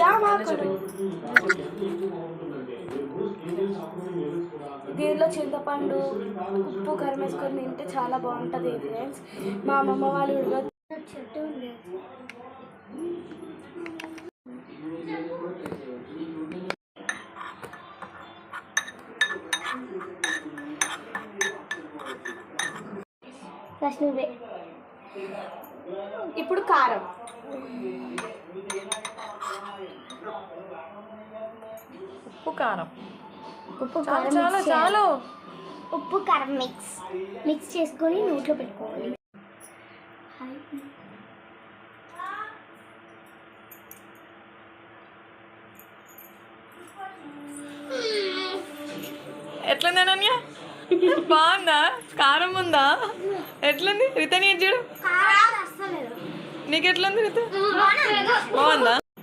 జామాకులు. దీనిలో చింతపండు, ఉప్పు, కారం వేసుకొని తింటే చాలా బాగుంటుంది ఫ్రెండ్స్. మా అమ్మమ్మ వాళ్ళు ఊళ్ళో చెట్టు ఉండేది. ఇప్పుడు కారం. ఉప్పు కారం చాలు చాలు. ఉప్పు కారం మిక్స్ చేసుకొని నోట్లో పెట్టుకోవాలి. ఎట్లుంది అనన్య? బాగుందా? కారం ఉందా? ఎట్లుంది రిత? నీ చూడు, నీకు ఎట్లుంది రిత? బాగుందా?